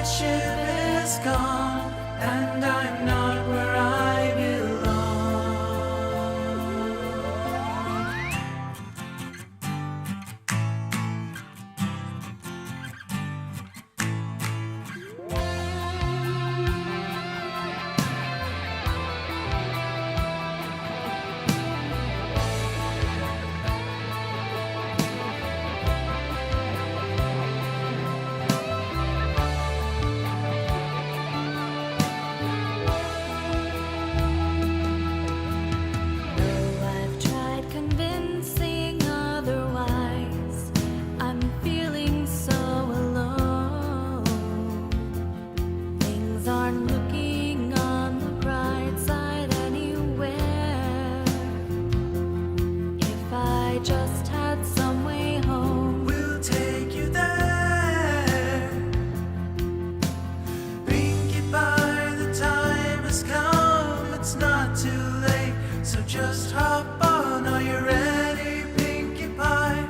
ship is gone, and I'm not where I belong. Though I've tried convincing otherwise, I'm feeling so alone. Things aren't looking on the bright side anywhere. If I just had some way home, we'll take you there. Pinkie Pie, the time has come. It's not too late, so just hop on. Are you ready, Pinkie Pie?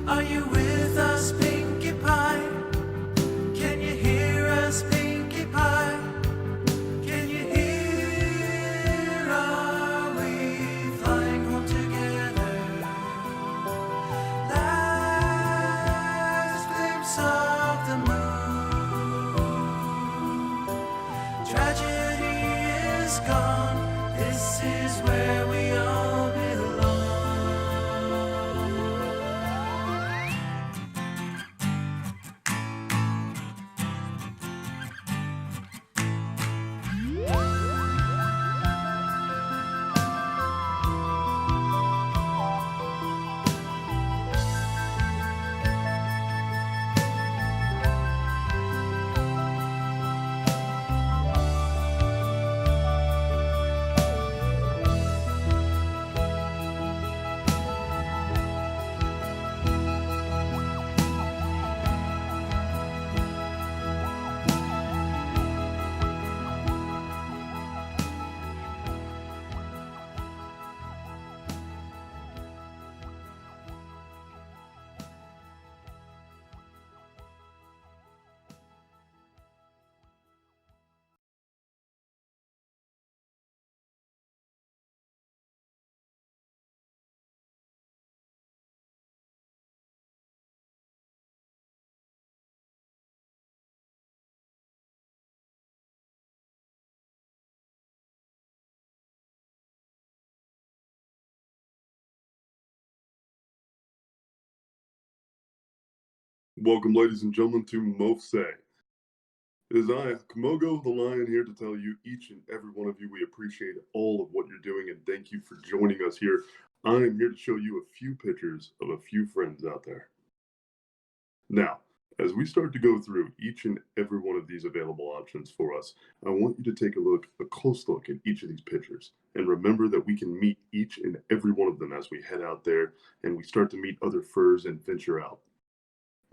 Are you with us, Pinkie Pie? Can you hear us, Pinkie Pie? Can you hear? Are we flying home together? Last glimpse of the moon. Tragedy is gone. This is where we all belong. Welcome, ladies and gentlemen, to MoFSay. It is I, Komogo the Lion, here to tell you, each and every one of you, we appreciate all of what you're doing, and thank you for joining us here. I am here to show you a few pictures of a few friends out there. Now, as we start to go through each and every one of these available options for us, I want you to take a close look at each of these pictures, and remember that we can meet each and every one of them as we head out there and we start to meet other furs and venture out.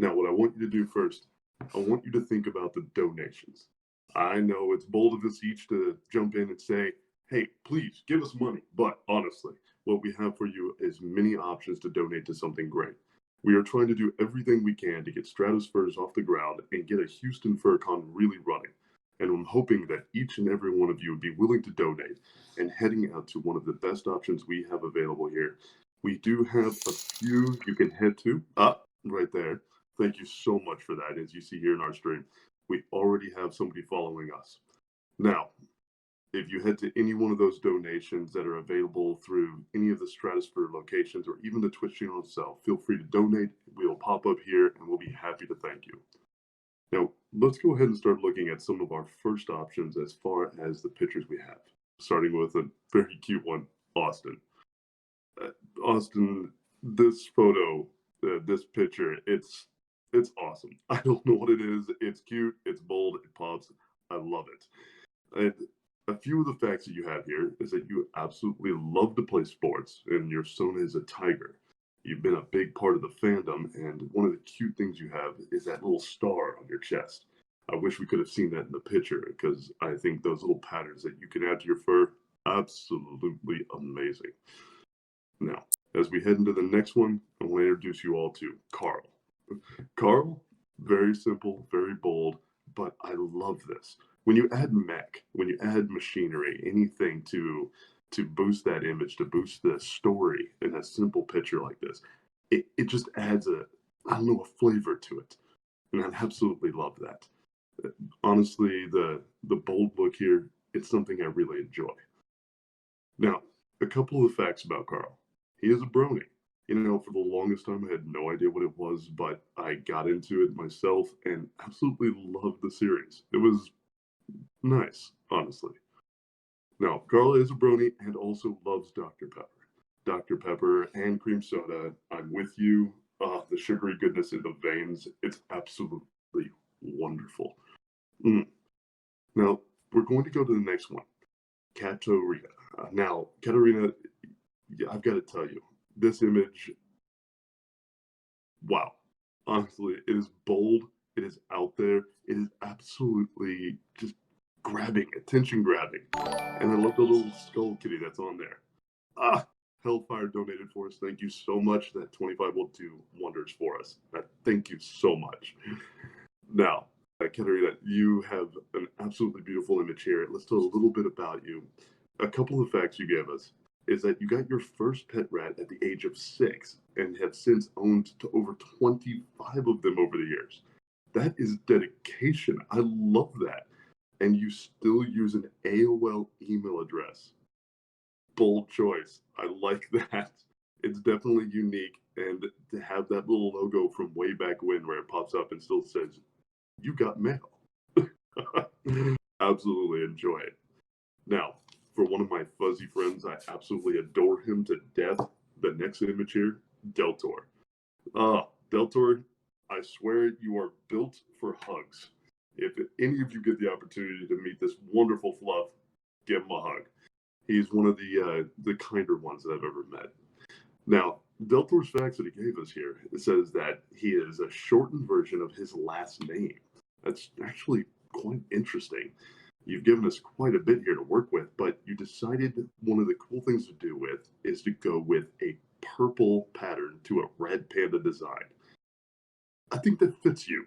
Now, what I want you to do first, I want you to think about the donations. I know it's bold of us each to jump in and say, hey, please give us money. But honestly, what we have for you is many options to donate to something great. We are trying to do everything we can to get Stratus Furs off the ground and get a Houston FurCon really running. And I'm hoping that each and every one of you would be willing to donate and heading out to one of the best options we have available here. We do have a few you can head to. Right there. Thank you so much for that. As you see here in our stream, we already have somebody following us. Now, if you head to any one of those donations that are available through any of the Stratosphere locations or even the Twitch channel itself, feel free to donate. We'll pop up here and we'll be happy to thank you. Now, let's go ahead and start looking at some of our first options as far as the pictures we have, starting with a very cute one, Austin. Austin, this photo, this picture, it's awesome. I don't know what it is. It's cute. It's bold. It pops. I love it. And a few of the facts that you have here is that you absolutely love to play sports, and your son is a tiger. You've been a big part of the fandom, and one of the cute things you have is that little star on your chest. I wish we could have seen that in the picture, because I think those little patterns that you can add to your fur, absolutely amazing. Now, as we head into the next one, I want to introduce you all to Carl. Carl, very simple, very bold, but I love this. When you add mech, when you add machinery, anything to boost that image, to boost the story in a simple picture like this, it just adds I don't know, a flavor to it. And I absolutely love that. Honestly, the bold look here, it's something I really enjoy. Now, a couple of facts about Carl. He is a brony. You know, for the longest time, I had no idea what it was, but I got into it myself and absolutely loved the series. It was nice, honestly. Now, Carl is a brony and also loves Dr. Pepper. Dr. Pepper and cream soda. I'm with you. The sugary goodness in the veins. It's absolutely wonderful. Mm. Now, we're going to go to the next one. Katarina. Now, Katarina, yeah, I've got to tell you, this image, wow. Honestly, it is bold. It is out there. It is absolutely just grabbing, attention grabbing. And I love the little skull kitty that's on there. Ah, Hellfire donated for us. Thank you so much. That 25 will do wonders for us. Thank you so much. Now, Katerina, you have an absolutely beautiful image here. Let's tell a little bit about you. A couple of facts you gave us is that you got your first pet rat at the age of 6 and have since owned to over 25 of them over the years. That is dedication. I love that. And you still use an AOL email address. Bold choice. I like that. It's definitely unique. And to have that little logo from way back when where it pops up and still says, you got mail. Absolutely enjoy it. Now, for one of my fuzzy friends, I absolutely adore him to death. The next image here, Deltor. Deltor, I swear you are built for hugs. If any of you get the opportunity to meet this wonderful fluff, give him a hug. He's one of the kinder ones that I've ever met. Now, Deltor's facts that he gave us here, it says that he is a shortened version of his last name. That's actually quite interesting. You've given us quite a bit here to work with, but you decided one of the cool things to do with is to go with a purple pattern to a red panda design. I think that fits you.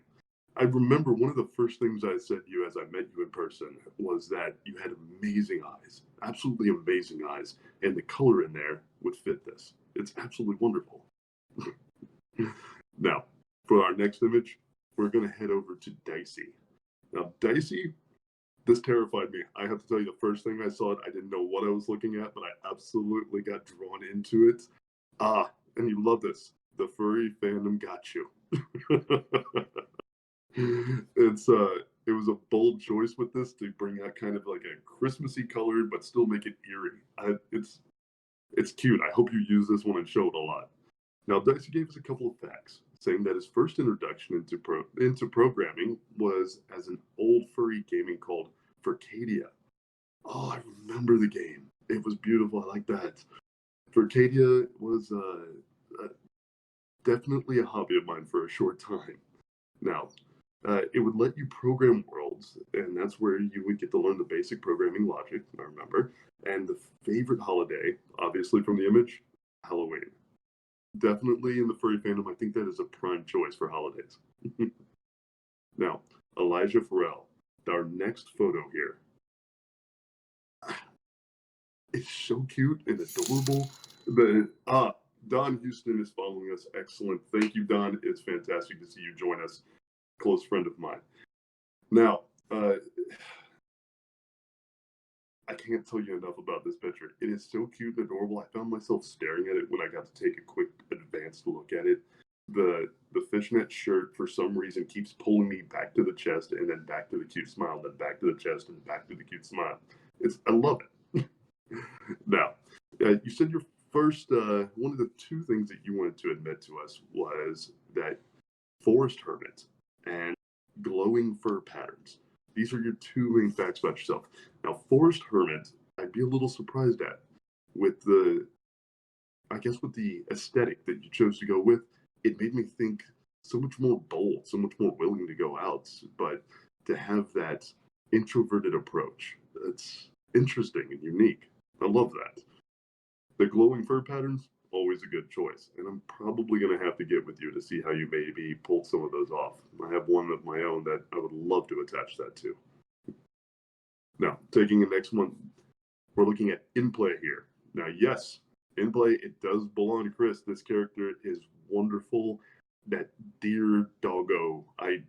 I remember one of the first things I said to you as I met you in person was that you had amazing eyes, absolutely amazing eyes, and the color in there would fit this. It's absolutely wonderful. Now, for our next image, we're going to head over to Dicey. Now, Dicey, this terrified me. I have to tell you, the first thing I saw it, I didn't know what I was looking at, but I absolutely got drawn into it. And you love this. The furry fandom got you. It was a bold choice with this to bring out kind of like a Christmassy color, but still make it eerie. It's cute. I hope you use this one and show it a lot. Now, Dicey gave us a couple of facts, saying that his first introduction into programming was as an old furry gaming called Furcadia. Oh, I remember the game. It was beautiful. I like that. Furcadia was definitely a hobby of mine for a short time. Now, it would let you program worlds, and that's where you would get to learn the basic programming logic, I remember. And the favorite holiday, obviously from the image, Halloween. Definitely in the furry fandom, I think that is a prime choice for holidays. Now, Elijah Farrell, our next photo here. It's so cute and adorable. Don Houston is following us. Excellent. Thank you, Don. It's fantastic to see you join us. Close friend of mine. Now, I can't tell you enough about this picture. It is so cute and adorable. I found myself staring at it when I got to take a quick advanced look at it. The fishnet shirt, for some reason, keeps pulling me back to the chest and then back to the cute smile, then back to the chest and back to the cute smile. I love it. Now, you said your first, one of the two things that you wanted to admit to us was that forest hermit and glowing fur patterns. These are your two main facts about yourself. Now, forest hermit, I'd be a little surprised at with the aesthetic that you chose to go with. It made me think so much more bold, so much more willing to go out, but to have that introverted approach, that's interesting and unique. I love that. The glowing fur patterns, always a good choice. And I'm probably going to have to get with you to see how you maybe pulled some of those off. I have one of my own that I would love to attach that to. Now, taking the next one, we're looking at in play here. Now, yes, in play, it does belong to Chris. This character is wonderful. That dear doggo, I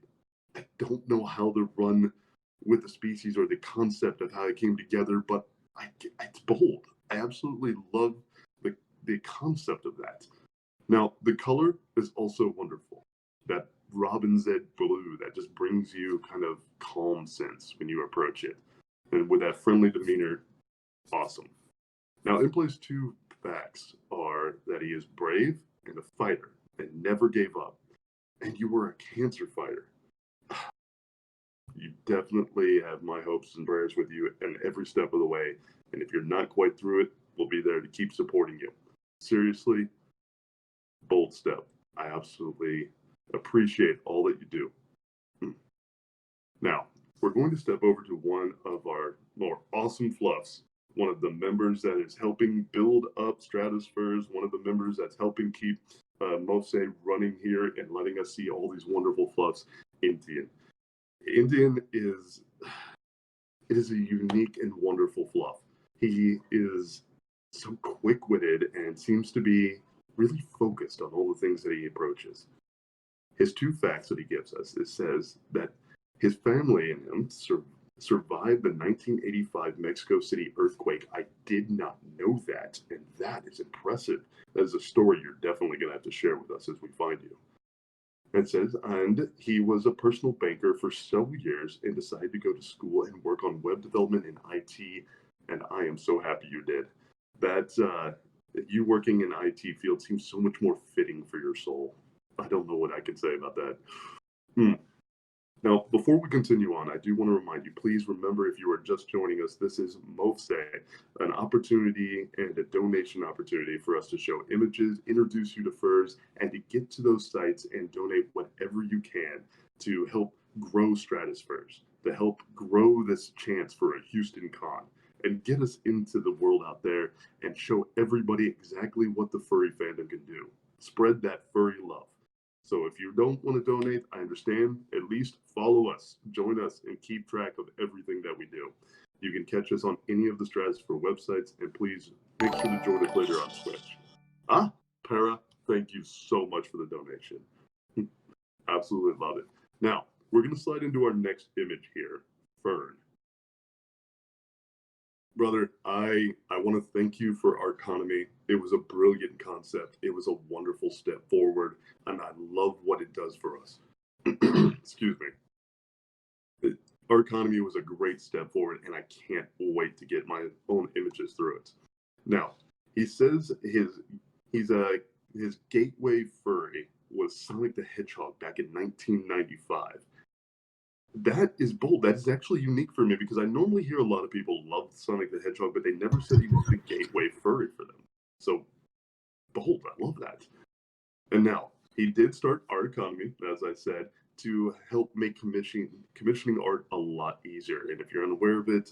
don't know how to run with the species or the concept of how it came together, but it's bold. I absolutely love the concept of that. Now, the color is also wonderful. That robin's egg blue that just brings you kind of calm sense when you approach it. And with that friendly demeanor, awesome. Now, Implay's two facts are that he is brave and a fighter and never gave up. And you were a cancer fighter. You definitely have my hopes and prayers with you and every step of the way. And if you're not quite through it, we'll be there to keep supporting you. Seriously, bold step. I absolutely appreciate all that you do. Now, we're going to step over to one of our more awesome fluffs, one of the members that is helping build up Stratusfurs, one of the members that's helping keep Mofse running here and letting us see all these wonderful fluffs, Indian. Indian is a unique and wonderful fluff. He is so quick-witted and seems to be really focused on all the things that he approaches. His two facts that he gives us, it says that his family and him survived the 1985 Mexico City earthquake. I did not know that, and that is impressive. That is a story you're definitely going to have to share with us as we find you. It says, and he was a personal banker for several years and decided to go to school and work on web development and IT, and I am so happy you did. That you working in IT field seems so much more fitting for your soul. I don't know what I can say about that. Now, before we continue on, I do want to remind you, please remember, if you are just joining us, this is Mofse, an opportunity and a donation opportunity for us to show images, introduce you to furs, and to get to those sites and donate whatever you can to help grow Stratusfurs, to help grow this chance for a Houston con, and get us into the world out there and show everybody exactly what the furry fandom can do. Spread that furry love. So if you don't want to donate, I understand. At least follow us, join us, and keep track of everything that we do. You can catch us on any of the Stratusfur websites, and please make sure to join us later on Twitch. Para, thank you so much for the donation. Absolutely love it. Now, we're going to slide into our next image here, Fern. Brother, I want to thank you for Arconomy. It was a brilliant concept. It was a wonderful step forward, and I love what it does for us. Excuse me. Arconomy was a great step forward, and I can't wait to get my own images through it. Now, he says his gateway furry was Sonic the Hedgehog back in 1995. That is bold. That is actually unique for me because I normally hear a lot of people love Sonic the Hedgehog, but they never said he was the gateway furry for them. So bold. I love that. And now he did start Art Economy, as I said, to help make commissioning art a lot easier. And if you're unaware of it,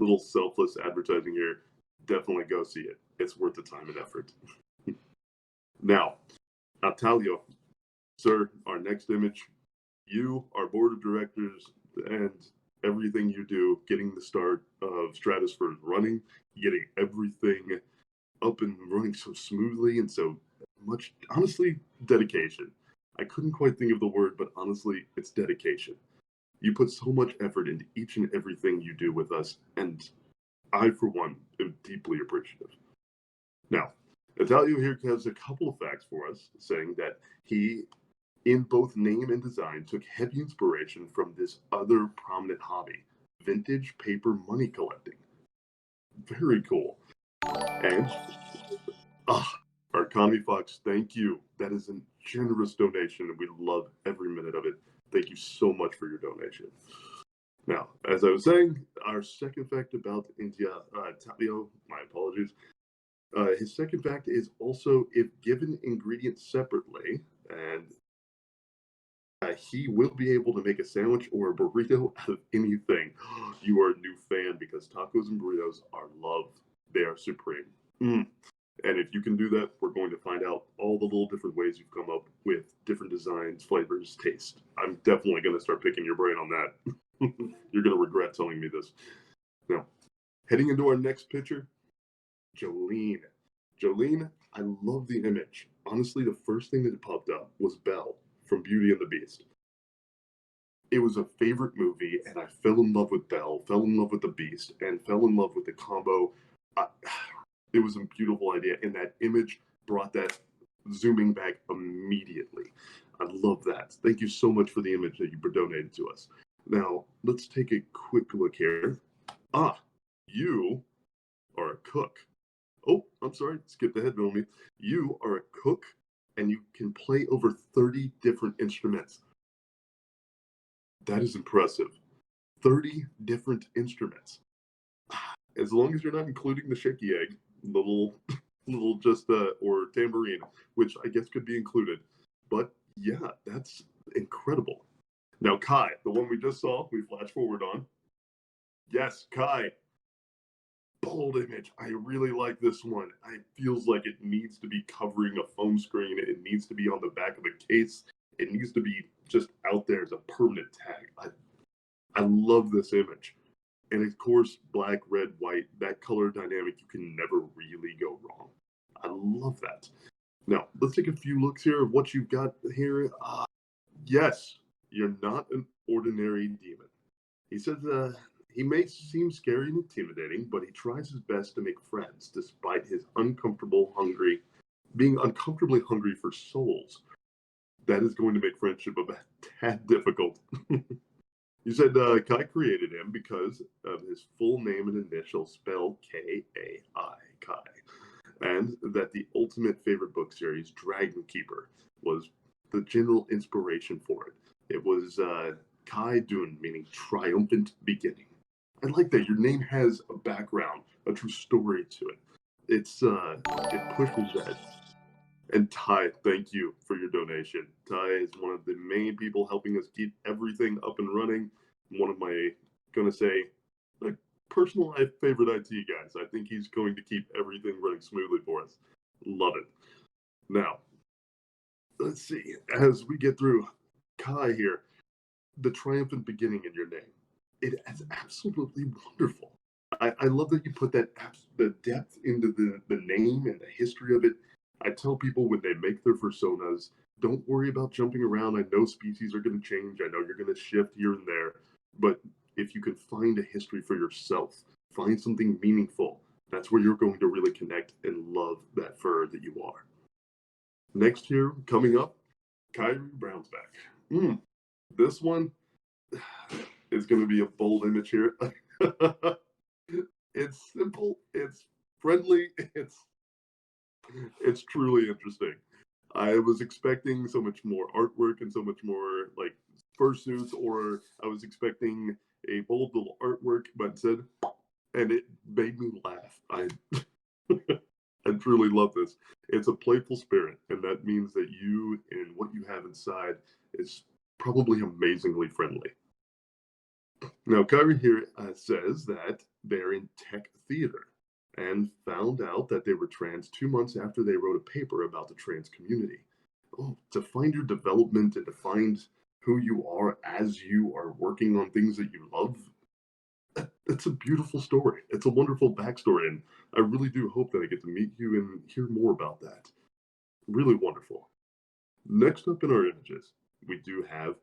little selfless advertising here, definitely go see it. It's worth the time and effort. Now, Natalio, sir, our next image. You, our board of directors, and everything you do, getting the start of Stratusfur running, getting everything up and running so smoothly and so much, honestly, dedication. I couldn't quite think of the word, but honestly, it's dedication. You put so much effort into each and everything you do with us, and I, for one, am deeply appreciative. Now, Natalio here has a couple of facts for us, saying that he, in both name and design, took heavy inspiration from this other prominent hobby, vintage paper money collecting. Very cool. And, our Economy Fox, thank you. That is a generous donation, and we love every minute of it. Thank you so much for your donation. Now, as I was saying, our second fact about Talio, my apologies. His second fact is also, if given ingredients separately, and he will be able to make a sandwich or a burrito out of anything. You are a new fan because tacos and burritos are love. They are supreme. And if you can do that, we're going to find out all the little different ways you've come up with different designs, flavors, taste. I'm definitely going to start picking your brain on that. You're going to regret telling me this. Now, heading into our next picture, Jolene. Jolene, I love the image. Honestly, the first thing that popped up was Belle from Beauty and the Beast. It was a favorite movie, and I fell in love with Belle, fell in love with the Beast, and fell in love with the combo. I, it was a beautiful idea, and that image brought that zooming back immediately. I love that. Thank you so much for the image that you donated to us. Now, let's take a quick look here. You are a cook. Oh, I'm sorry, skipped ahead on me. You are a cook, and you can play over 30 different instruments. That is impressive. 30 different instruments. As long as you're not including the shaky egg, the little just or tambourine, which I guess could be included. But yeah, that's incredible. Now Kai, the one we just saw, we flash forward on. Yes, Kai. Bold image. I really like this one. It feels like it needs to be covering a phone screen. It needs to be on the back of a case. It needs to be just out there as a permanent tag. I love this image. And of course, black, red, white, that color dynamic, you can never really go wrong. I love that. Now, let's take a few looks here of what you've got here. Yes, you're not an ordinary demon. He says he may seem scary and intimidating, but he tries his best to make friends despite his being uncomfortably hungry for souls. That is going to make friendship a tad difficult. You said Kai created him because of his full name and initial spell Kai, Kai, and that the ultimate favorite book series, Dragon Keeper, was the general inspiration for it. It was Kai Dun, meaning triumphant beginning. I like that your name has a background, a true story to it. It pushes that. And Ty, thank you for your donation. Ty is one of the main people helping us keep everything up and running. One of my, gonna say, like personal favorite IT guys. I think he's going to keep everything running smoothly for us. Love it. Now, let's see. As we get through Kai here, the triumphant beginning in your name. It is absolutely wonderful. I love that you put the depth into the name and the history of it. I tell people when they make their personas, don't worry about jumping around. I know species are going to change. I know you're going to shift here and there. But if you can find a history for yourself, find something meaningful, that's where you're going to really connect and love that fur that you are. Next here, coming up, Kyrie Brown's back. This one is going to be a bold image here. It's simple. It's friendly. It's truly interesting. I was expecting so much more artwork and so much more like fursuits, or I was expecting a bold little artwork, but instead, and it made me laugh. I truly love this. It's a playful spirit, and that means that you and what you have inside is probably amazingly friendly. Now, Kyrie here says that they're in tech theater and found out that they were trans 2 months after they wrote a paper about the trans community. Oh, to find your development and to find who you are as you are working on things that you love, it's a beautiful story. It's a wonderful backstory, and I really do hope that I get to meet you and hear more about that. Really wonderful. Next up in our images, we do have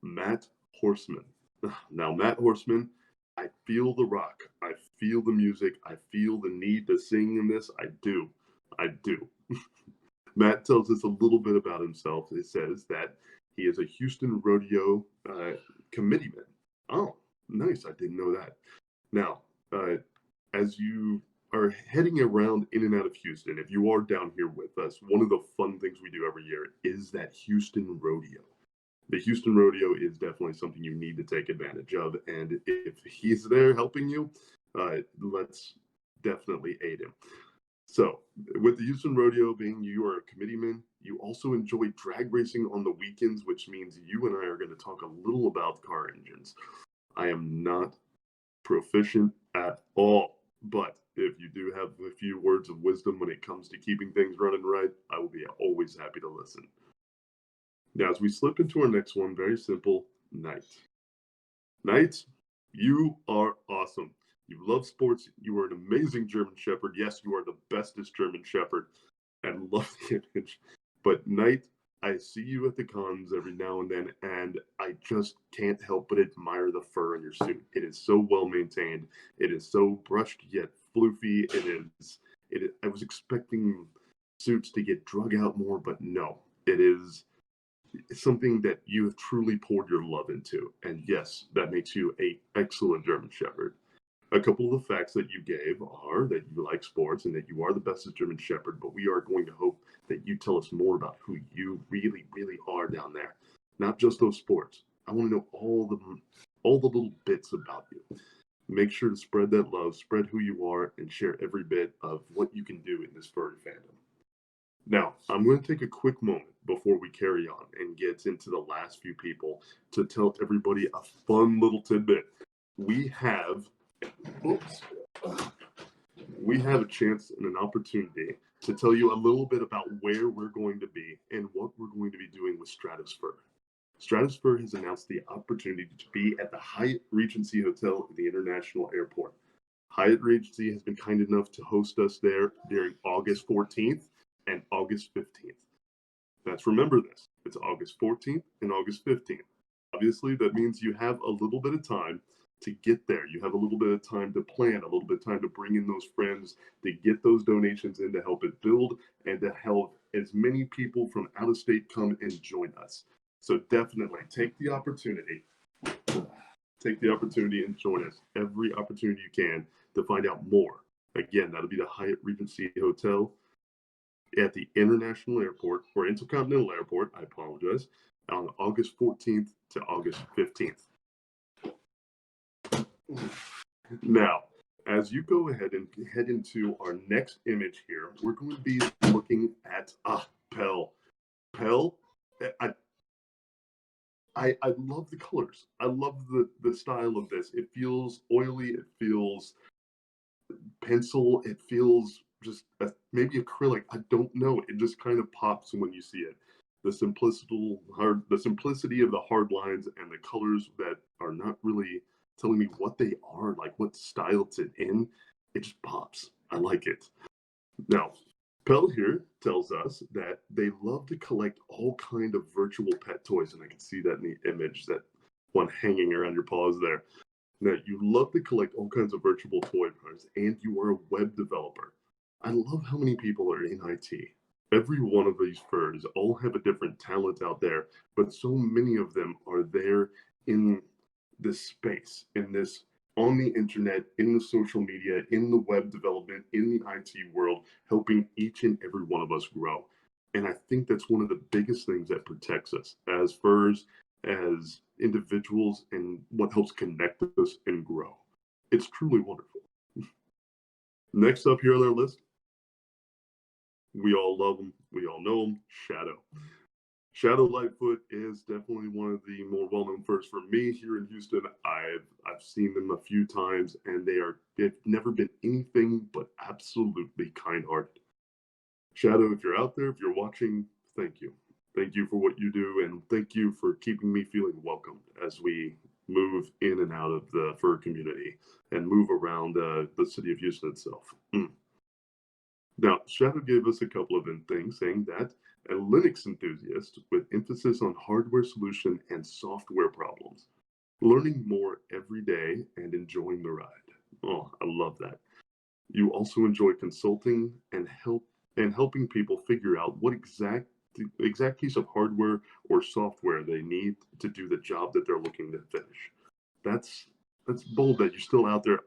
Matt Horseman. Now, Matt Horseman, I feel the rock. I feel the music. I feel the need to sing in this. I do. Matt tells us a little bit about himself. He says that he is a Houston rodeo committeeman. Oh, nice. I didn't know that. Now, as you are heading around in and out of Houston, if you are down here with us, one of the fun things we do every year is that Houston rodeo. The Houston rodeo is definitely something you need to take advantage of. And if he's there helping you, let's definitely aid him. So with the Houston rodeo being you are a committeeman, you also enjoy drag racing on the weekends, which means you and I are going to talk a little about car engines. I am not proficient at all. But if you do have a few words of wisdom when it comes to keeping things running right, I will be always happy to listen. Now, as we slip into our next one, very simple, Knight. Knight, you are awesome. You love sports. You are an amazing German Shepherd. Yes, you are the bestest German Shepherd. I love the image. But Knight, I see you at the cons every now and then, and I just can't help but admire the fur on your suit. It is so well maintained. It is so brushed yet floofy. I was expecting suits to get drug out more, but no. It is something that you have truly poured your love into. And yes, that makes you an excellent German Shepherd. A couple of the facts that you gave are that you like sports and that you are the bestest German Shepherd, but we are going to hope that you tell us more about who you really, really are down there. Not just those sports. I want to know all the little bits about you. Make sure to spread that love, spread who you are, and share every bit of what you can do in this furry fandom. Now, I'm going to take a quick moment before we carry on and get into the last few people to tell everybody a fun little tidbit. We have a chance and an opportunity to tell you a little bit about where we're going to be and what we're going to be doing with Stratosphere. Stratosphere has announced the opportunity to be at the Hyatt Regency Hotel at the International Airport. Hyatt Regency has been kind enough to host us there during August 14th and August 15th. Let's remember this. It's August 14th and August 15th. Obviously, that means you have a little bit of time to get there. You have a little bit of time to plan, a little bit of time to bring in those friends, to get those donations in to help it build, and to help as many people from out of state come and join us. So definitely take the opportunity and join us every opportunity you can to find out more. Again, that'll be the Hyatt Regency Hotel at the International Airport, or Intercontinental Airport, I apologize, on August 14th to August 15th. Now, as you go ahead and head into our next image here, we're going to be looking at Pell. Pell, I love the colors. I love the style of this. It feels oily. It feels pencil. It feels just maybe acrylic. I don't know. It just kind of pops when you see it. The simplicity of the hard lines and the colors that are not really telling me what they are, like what style it's in. It just pops. I like it. Now, Pell here tells us that they love to collect all kind of virtual pet toys, and I can see that in the image, that one hanging around your paws there. Now, you love to collect all kinds of virtual toy parts, and you are a web developer. I love how many people are in IT. Every one of these furs all have a different talent out there, but so many of them are there in this space, in this, on the internet, in the social media, in the web development, in the IT world, helping each and every one of us grow. And I think that's one of the biggest things that protects us as furs, as individuals, and what helps connect us and grow. It's truly wonderful. Next up here on our list, we all love him, we all know him, Shadow. Shadow Lightfoot is definitely one of the more well-known furs for me here in Houston. I've seen them a few times, and they've never been anything but absolutely kind-hearted. Shadow, if you're out there, if you're watching, thank you. Thank you for what you do, and thank you for keeping me feeling welcomed as we move in and out of the fur community and move around the city of Houston itself. Now, Shadow gave us a couple of things saying that a Linux enthusiast with emphasis on hardware solution and software problems, learning more every day and enjoying the ride. Oh, I love that. You also enjoy consulting and helping people figure out what the exact piece of hardware or software they need to do the job that they're looking to finish. That's bold that you're still out there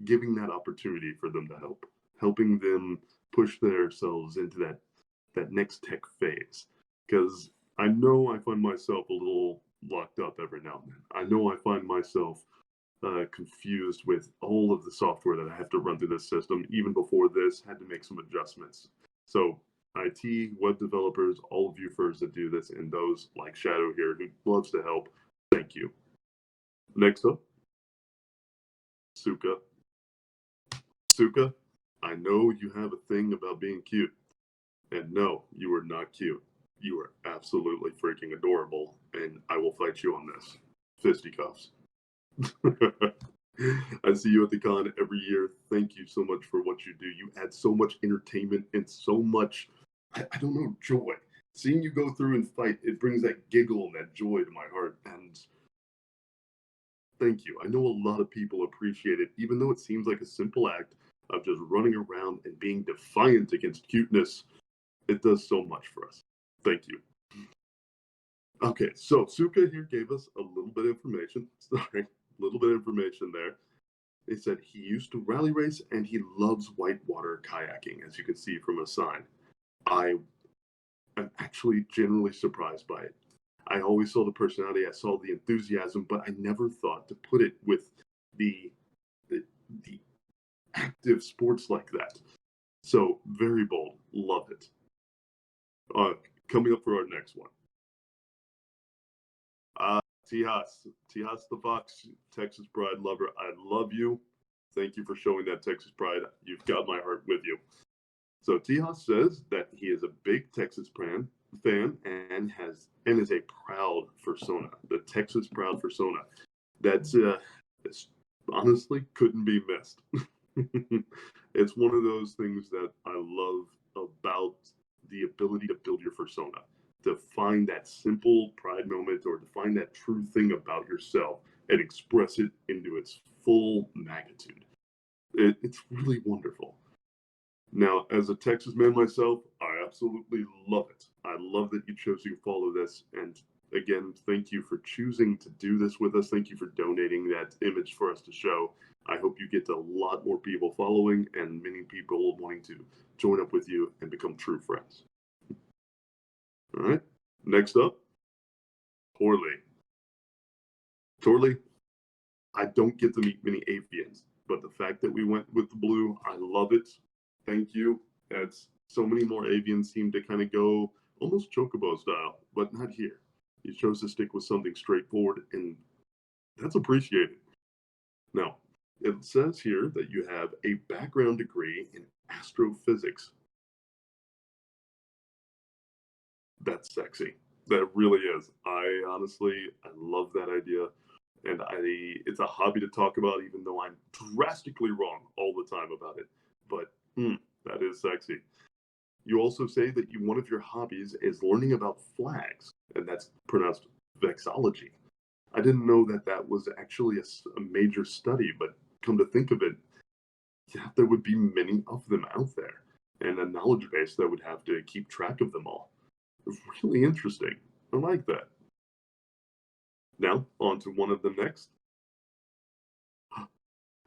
giving that opportunity for them to helping them push themselves into that next tech phase. Because I know I find myself a little locked up every now and then. I know I find myself confused with all of the software that I have to run through this system. Even before this, had to make some adjustments. So IT, web developers, all of you furs that do this, and those like Shadow here who loves to help, thank you. Next up, Suka. Suka, I know you have a thing about being cute. And no, you are not cute. You are absolutely freaking adorable, and I will fight you on this. Fisticuffs. I see you at the con every year. Thank you so much for what you do. You add so much entertainment and so much, I don't know, joy. Seeing you go through and fight, it brings that giggle and that joy to my heart. And thank you. I know a lot of people appreciate it, even though it seems like a simple act of just running around and being defiant against cuteness. It does so much for us. Thank you. Okay, so Suka here gave us a little bit of information. Sorry, a little bit of information there. They said he used to rally race and he loves whitewater kayaking, as you can see from a sign. I am actually generally surprised by it. I always saw the personality, I saw the enthusiasm, but I never thought to put it with the the active sports like that. So very bold, love it. Coming up for our next one. Tijas the Fox, Texas Pride lover. I love you. Thank you for showing that Texas Pride. You've got my heart with you. So Tijas says that he is a big Texas fan and is a proud fursona, the Texas proud fursona. That's honestly couldn't be missed. It's one of those things that I love about the ability to build your persona, to find that simple pride moment or to find that true thing about yourself and express it into its full magnitude. It's really wonderful. Now, as a Texas man myself, I absolutely love it. I love that you chose to follow this. And again, thank you for choosing to do this with us. Thank you for donating that image for us to show. I hope you get a lot more people following and many people wanting to join up with you and become true friends. All right. Next up, Torley. Torley, I don't get to meet many avians, but the fact that we went with the blue, I love it. Thank you. That's so many more avians seem to kind of go almost chocobo style, but not here. You chose to stick with something straightforward, and that's appreciated. Now, it says here that you have a background degree in astrophysics. That's sexy. That really is. I love that idea. And it's a hobby to talk about, even though I'm drastically wrong all the time about it. But that is sexy. You also say that one of your hobbies is learning about flags, and that's pronounced vexology. I didn't know that was actually a major study, but come to think of it, yeah, there would be many of them out there, and a knowledge base that would have to keep track of them all. Really interesting. I like that. Now, on to one of them next.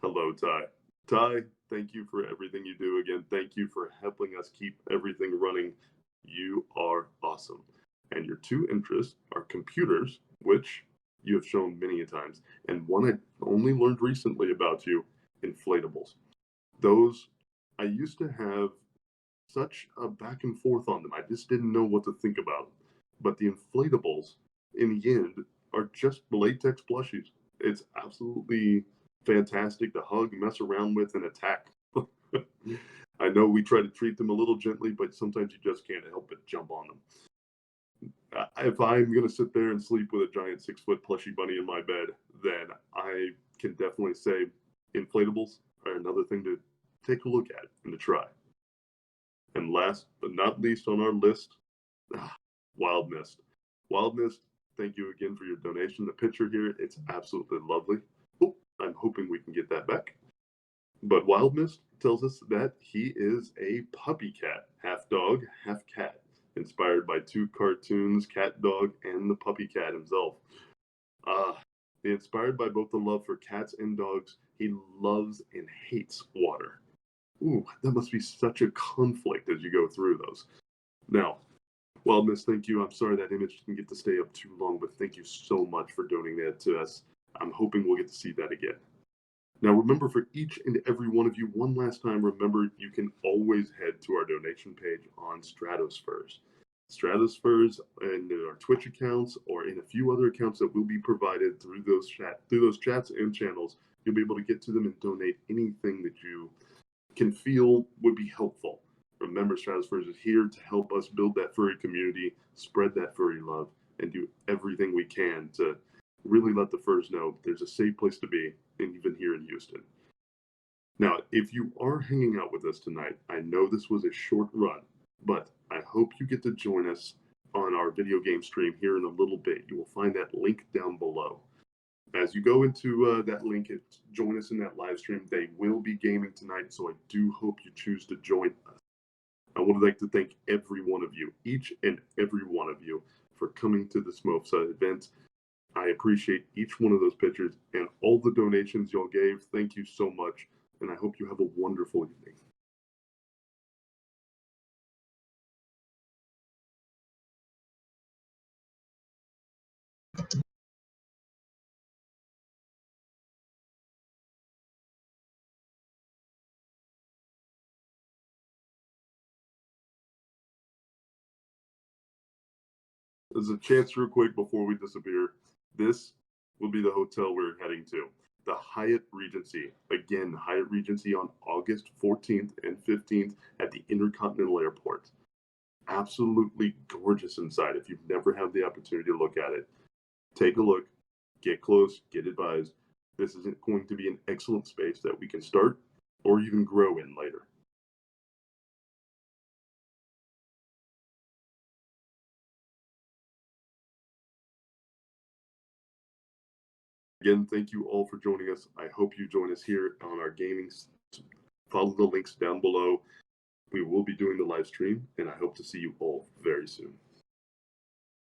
Hello, Ty. Ty, thank you for everything you do. Again, thank you for helping us keep everything running. You are awesome. And your two interests are computers, which you have shown many a times, and one I only learned recently about you, inflatables. Those, I used to have such a back and forth on them. I just didn't know what to think about. But the inflatables, in the end, are just latex plushies. It's absolutely fantastic to hug, mess around with, and attack. I know we try to treat them a little gently, but sometimes you just can't help but jump on them. If I'm going to sit there and sleep with a giant 6-foot plushy bunny in my bed, then I can definitely say inflatables are another thing to take a look at and to try. And last but not least on our list, Wild Mist. Wild Mist, thank you again for your donation. The picture here, it's absolutely lovely. Oh, I'm hoping we can get that back. But Wild Mist tells us that he is a puppy cat, half dog, half cat, inspired by two cartoons, Cat Dog and the puppy cat himself. Inspired by both the love for cats and dogs, he loves and hates water. Ooh, that must be such a conflict as you go through those. Now, Wildness, thank you. I'm sorry that image didn't get to stay up too long, but thank you so much for donating that to us. I'm hoping we'll get to see that again. Now, remember, for each and every one of you, one last time, remember, you can always head to our donation page on Stratospheres. Stratospheres and our Twitch accounts, or in a few other accounts that will be provided through those chats and channels, you'll be able to get to them and donate anything that you can feel would be helpful. Remember, Stratospheres is here to help us build that furry community, spread that furry love, and do everything we can to really let the furs know there's a safe place to be, and even here in Houston. Now, if you are hanging out with us tonight, I know this was a short run, but I hope you get to join us on our video game stream here in a little bit. You will find that link down below. As you go into that link and join us in that live stream, they will be gaming tonight, so I do hope you choose to join us. I would like to thank every one of you, each and every one of you, for coming to this MOFSA event. I appreciate each one of those pictures and all the donations y'all gave. Thank you so much, and I hope you have a wonderful evening. As a chance real quick before we disappear, this will be the hotel we're heading to. The Hyatt Regency. Again, Hyatt Regency on August 14th and 15th at the Intercontinental Airport. Absolutely gorgeous inside. If you've never had the opportunity to look at it, take a look, get close, get advised. This is going to be an excellent space that we can start or even grow in later. Again, thank you all for joining us. I hope you join us here on our gaming. Follow the links down below. We will be doing the live stream, and I hope to see you all very soon.